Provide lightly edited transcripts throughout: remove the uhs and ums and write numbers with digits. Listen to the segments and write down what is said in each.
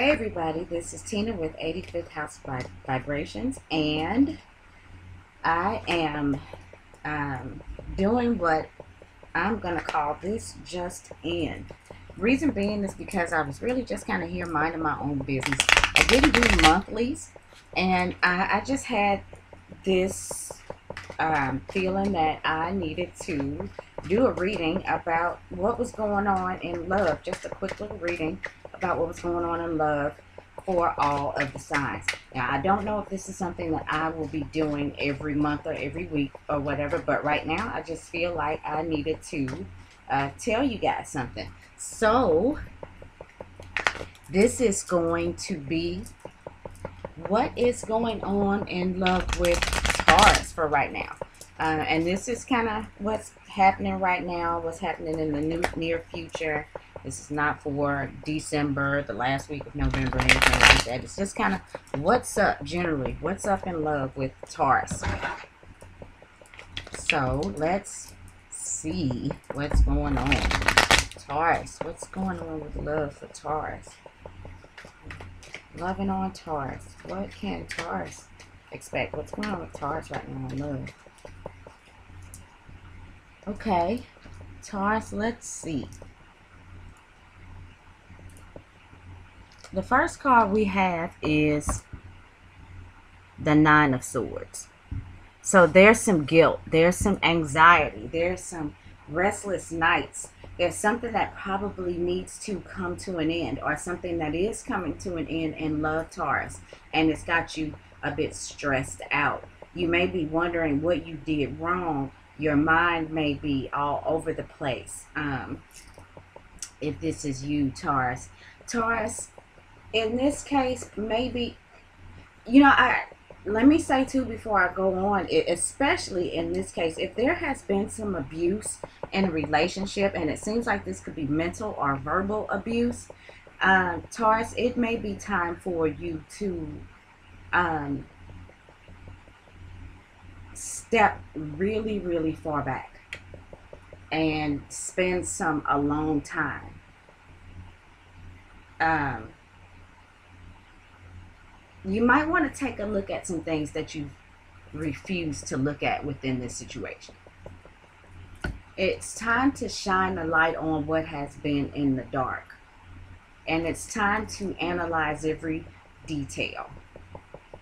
Hey everybody, this is Tina with 85th House Vibrations, and I am doing what I'm going to call this just in. Reason being is because I was really just kind of here minding my own business. I didn't do monthlies, and I just had this feeling that I needed to do a reading about what was going on in love. Just a quick little reading about what was going on in love for all of the signs. Now, I don't know if this is something that I will be doing every month or every week or whatever, but right now I just feel like I needed to tell you guys something. So, this is going to be what is going on in love with Taurus for right now. And this is kind of what's happening right now, what's happening in the near future. This is not for December, the last week of November, anything like that. It's just kind of what's up generally. What's up in love with Taurus. So let's see what's going on. Taurus. What's going on with love for Taurus? Loving on Taurus. What can Taurus expect? What's going on with Taurus right now in love? Okay. Taurus, let's see. The first card we have is the Nine of Swords. So there's some guilt. There's some anxiety. There's some restless nights. There's something that probably needs to come to an end, or something that is coming to an end in love, Taurus, and it's got you a bit stressed out. You may be wondering what you did wrong. Your mind may be all over the place. If this is you, Taurus. Taurus, in this case, maybe, let me say too before I go on, especially in this case, if there has been some abuse in a relationship, and it seems like this could be mental or verbal abuse, Taurus, it may be time for you to step really, really far back and spend some alone time. You might want to take a look at some things that you refuse to look at within this situation. It's time to shine the light on what has been in the dark. And it's time to analyze every detail.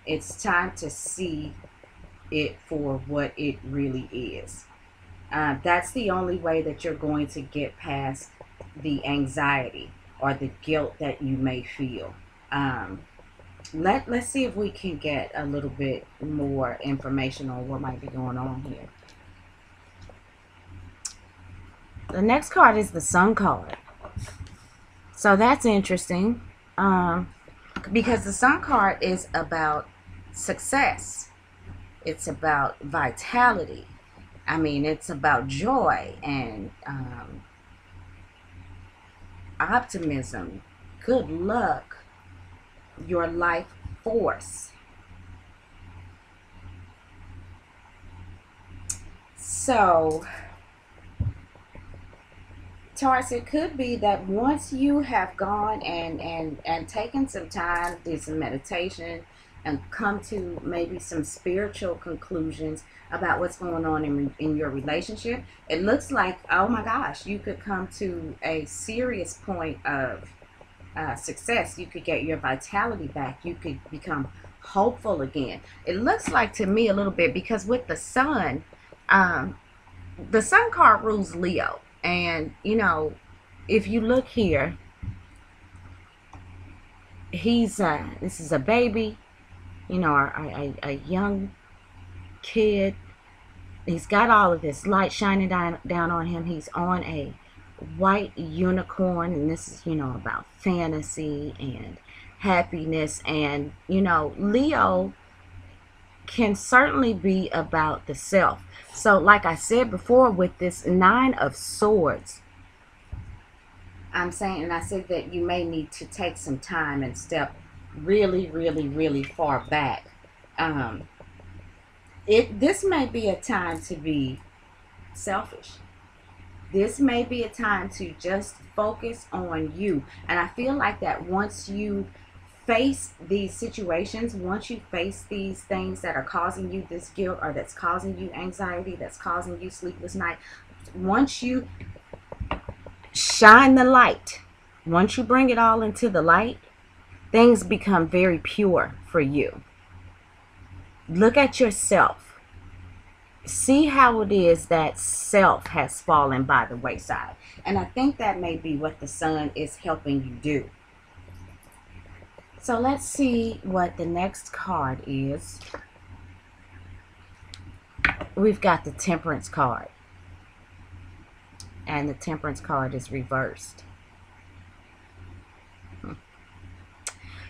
It's time to see it for what it really is. That's the only way that you're going to get past the anxiety or the guilt that you may feel. Let's see if we can get a little bit more information on what might be going on here. The next card is the Sun card. So that's interesting, because the Sun card is about success. It's about vitality. I mean, it's about joy and optimism, good luck, your life force. So, Taurus, it could be that once you have gone and taken some time, did some meditation, and come to maybe some spiritual conclusions about what's going on in your relationship, it looks like, oh my gosh, you could come to a serious point of success. You could get your vitality back. You could become hopeful again. It looks like to me a little bit, because with the Sun card rules Leo. And, if you look here, this is a baby, a young kid. He's got all of this light shining down on him. He's on a white unicorn, and this is, about fantasy and happiness. And, Leo can certainly be about the self. So like I said before, with this Nine of Swords, I said that you may need to take some time and step really, really, really far back. This may be a time to be selfish. This may be a time to just focus on you. And I feel like that once you face these situations, once you face these things that are causing you this guilt, or that's causing you anxiety, that's causing you sleepless night, once you shine the light, once you bring it all into the light, things become very pure for you. Look at yourself. See how it is that self has fallen by the wayside. And I think that may be what the sun is helping you do. So let's see what the next card is. We've got the Temperance card. And the Temperance card is reversed.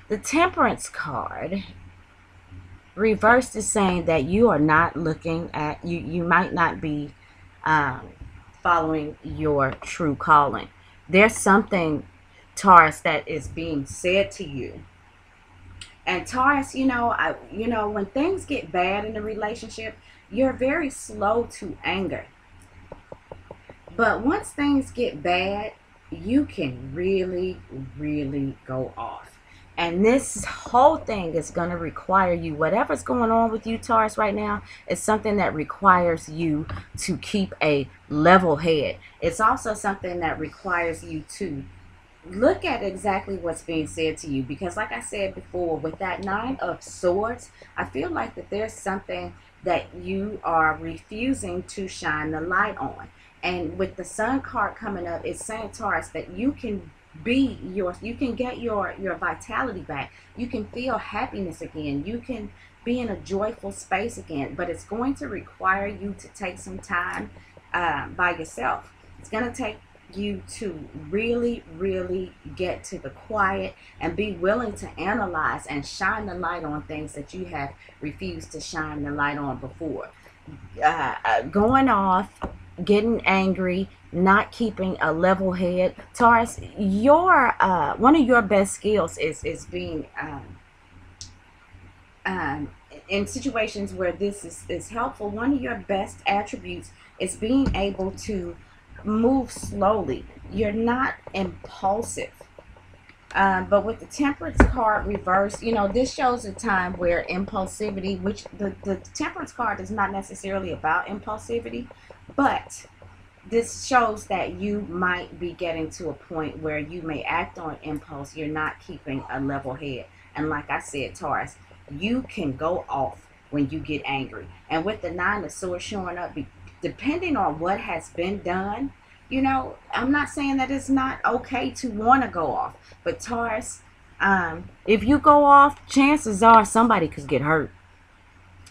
The Temperance card reversed is saying that you are not looking at, you might not be following your true calling. There's something, Taurus, that is being said to you. And Taurus, when things get bad in a relationship, you're very slow to anger. But once things get bad, you can really, really go off. And this whole thing is going to require you, whatever's going on with you, Taurus, right now, is something that requires you to keep a level head. It's also something that requires you to look at exactly what's being said to you. Because like I said before, with that Nine of Swords, I feel like that there's something that you are refusing to shine the light on. And with the Sun card coming up, it's saying, Taurus, that you can you can get your vitality back. You can feel happiness again. You can be in a joyful space again. But it's going to require you to take some time by yourself. It's going to take you to really, really get to the quiet and be willing to analyze and shine the light on things that you have refused to shine the light on before. Going off, getting angry, not keeping a level head. Taurus, your one of your best skills is being in situations where this is helpful. One of your best attributes is being able to move slowly. You're not impulsive. But with the Temperance card reversed, this shows a time where impulsivity, which the Temperance card is not necessarily about impulsivity, but this shows that you might be getting to a point where you may act on impulse. You're not keeping a level head. And like I said, Taurus, you can go off when you get angry. And with the Nine of Swords showing up, depending on what has been done, I'm not saying that it's not okay to want to go off. But Taurus, if you go off, chances are somebody could get hurt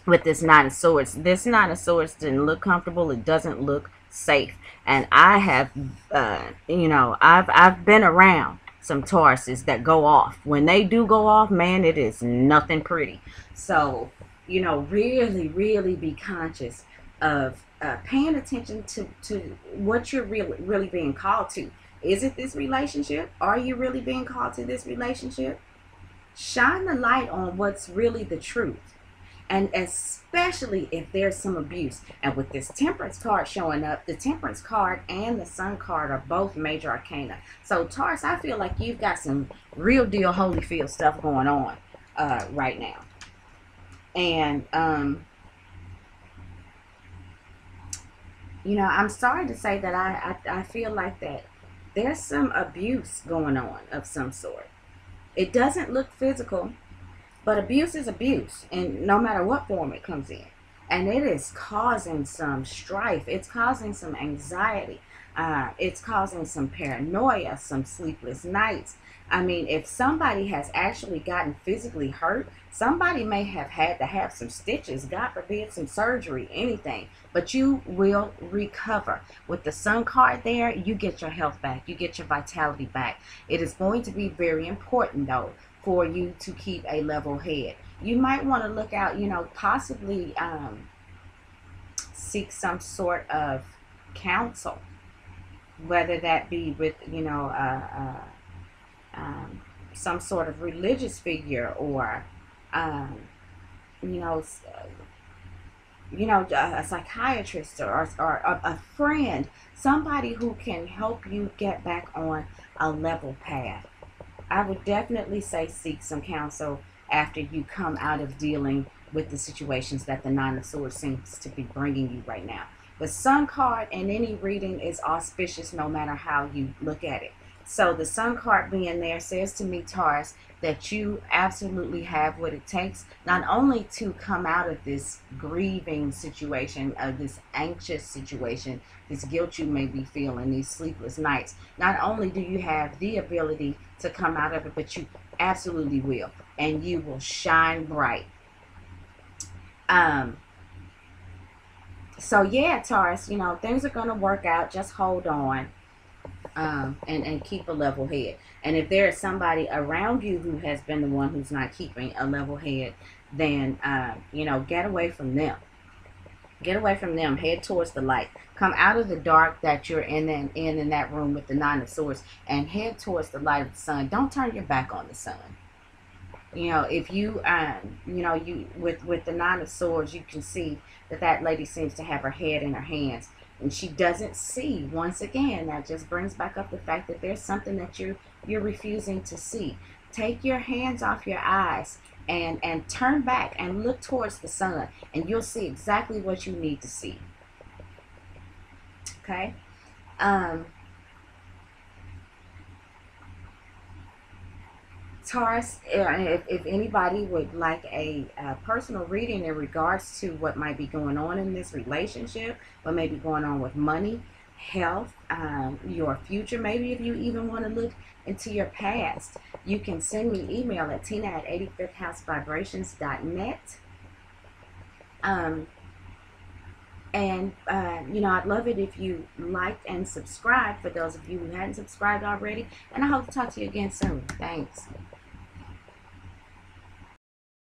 with this Nine of Swords. This Nine of Swords didn't look comfortable. It doesn't look safe. And I have, I've been around some Tauruses that go off. When they do go off, man, it is nothing pretty. So, really, really be conscious of paying attention to what you're really being called to. Is it this relationship? Are you really being called to this relationship? Shine the light on what's really the truth. And especially if there's some abuse. And with this Temperance card showing up, the Temperance card and the Sun card are both major arcana. So Taurus, I feel like you've got some real deal Holyfield stuff going on right now. And I'm sorry to say that I feel like that there's some abuse going on of some sort. It doesn't look physical, but abuse is abuse, and no matter what form it comes in. And it is causing some strife. It's causing some anxiety. It's causing some paranoia, some sleepless nights. I mean, if somebody has actually gotten physically hurt, somebody may have had to have some stitches, God forbid, some surgery, anything. But you will recover. With the Sun card there, you get your health back. You get your vitality back. It is going to be very important, though, for you to keep a level head. You might want to look out, possibly seek some sort of counsel, whether that be with, some sort of religious figure, or, a psychiatrist, or a friend, somebody who can help you get back on a level path. I would definitely say seek some counsel after you come out of dealing with the situations that the Nine of Swords seems to be bringing you right now. The Sun card in any reading is auspicious no matter how you look at it. So the Sun card being there says to me, Taurus, that you absolutely have what it takes not only to come out of this grieving situation, this anxious situation, this guilt you may be feeling, these sleepless nights. Not only do you have the ability to come out of it, but you absolutely will. And you will shine bright. So yeah, Taurus, you know, things are going to work out. Just hold on. And keep a level head. And if there is somebody around you who has been the one who's not keeping a level head, then, you know, get away from them. Get away from them. Head towards the light. Come out of the dark that you're in that room with the Nine of Swords and head towards the light of the sun. Don't turn your back on the sun. You know, if you, you know, with the Nine of Swords, you can see that lady seems to have her head in her hands. And she doesn't see. Once again, that just brings back up the fact that there's something that you're refusing to see. Take your hands off your eyes and turn back and look towards the sun, and you'll see exactly what you need to see. Okay? Taurus, if anybody would like a personal reading in regards to what might be going on in this relationship, what may be going on with money, health, your future, maybe if you even want to look into your past, you can send me email at tina@85thhousevibrations.net. You know, I'd love it if you liked and subscribed for those of you who hadn't subscribed already. And I hope to talk to you again soon. Thanks.